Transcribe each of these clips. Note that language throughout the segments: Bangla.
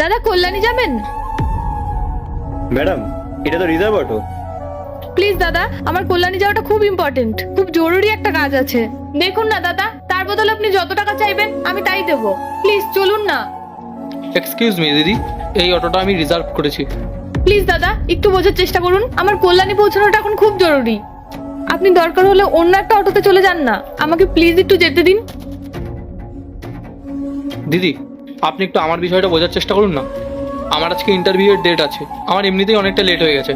দাদা কল্যাণী যাবেন? ম্যাডাম, এটা তো রিজার্ভ অটো। প্লিজ দাদা, আমার কল্যাণী যাওয়াটা খুব ইম্পর্টেন্ট, খুব জরুরি একটা কাজ আছে। দেখুন না দাদা, তার বদলে আপনি যত টাকা চাইবেন আমি তাই দেবো। প্লিজ চলুন না। এক্সকিউজ মি দিদি, এই অটোটা আমি রিজার্ভ করেছি। প্লিজ দাদা একটু বোঝার চেষ্টা করুন, আমার কল্যাণী পৌঁছানোটা এখন খুব জরুরি। আপনি দরকার হলে অন্য একটা অটোতে চলে যান না, আমাকে প্লিজ একটু যেতে দিন। দিদি, আপনি একটু আমার বিষয়টা বোঝার চেষ্টা করুন না। আমার আজকে ইন্টারভিউয়ের ডেট আছে, আমার এমনিতেই অনেকটা লেট হয়ে গেছে।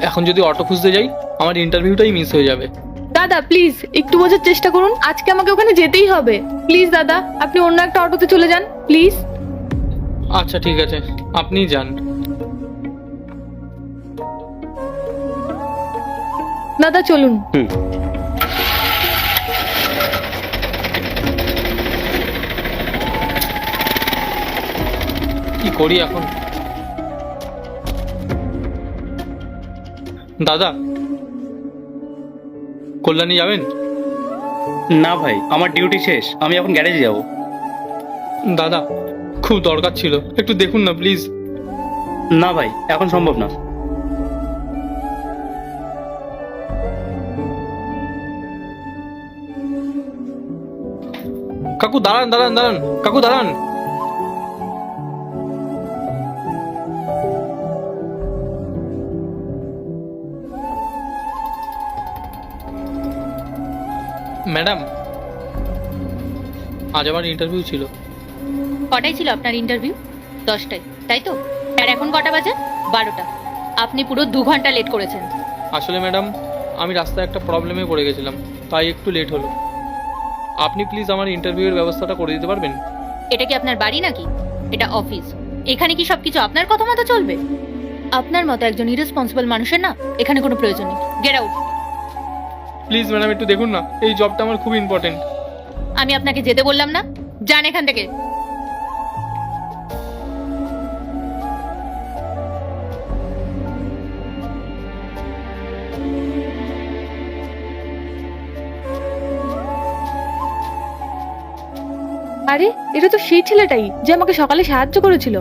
এখন যদি অটো খুঁজতে যাই আমার ইন্টারভিউটাই মিস হয়ে যাবে। দাদা প্লিজ একটু বোঝার চেষ্টা করুন, আজকে আমাকে ওখানে যেতেই হবে। প্লিজ দাদা আপনি অন্য একটা অটোতে চলে যান প্লিজ। আচ্ছা ঠিক আছে, আপনিই যান। দাদা চলুন। কি করি এখন? দাদা, কল্যাণী যাবেন? না ভাই, আমার ডিউটি শেষ, আমি এখন গ্যারেজে যাব। দাদা খুব দরকার ছিল, একটু দেখুন না প্লিজ। না ভাই, এখন সম্ভব না। কাকু দাঁড়ান দাঁড়ান দাঁড়ান, কাকু দাঁড়ান। ম্যাডাম, আজ আমার ইন্টারভিউ ছিল। কটায় ছিল আপনার ইন্টারভিউ? 10টায়, তাই তো? আর এখন কটা বাজে? 12টা। আপনি পুরো 2 ঘন্টা লেট করেছেন। আসলে ম্যাডাম, আমি রাস্তায় একটা প্রবলেমে পড়ে গেছিলাম, তাই একটু লেট হলো। আপনি প্লিজ আমার ইন্টারভিউয়ের ব্যবস্থাটা করে দিতে পারবেন? এটা কি আপনার বাড়ি নাকি? এটা অফিস। এখানে কি সবকিছু আপনার কথা মতো চলবে? আপনার মতো একজন ইরেসপন্সিবল মানুষের না এখানে কোনো প্রয়োজন নেই। Get out. প্লিজ ম্যাডাম একটু দেখুন না, এই জবটা আমার খুব ইম্পর্টেন্ট। আমি আপনাকে যেতে বললাম না? যান এখান থেকে। আরে এটা তো সেই ছেলেটাই যে আমাকে সকালে সাহায্য করেছিল।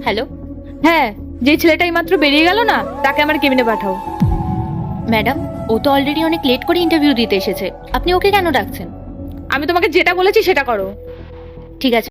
হ্যালো হ্যাঁ, যে ছেলেটাই মাত্র বেরিয়ে গেল না, তাকে আমার কেবিনে পাঠাও। ম্যাডাম, ও তো অলরেডি অনেক লেট করে ইন্টারভিউ দিতে এসেছে, আপনি ওকে কেন ডাকছেন? আমি তোমাকে যেটা বলেছি সেটা করো। ঠিক আছে।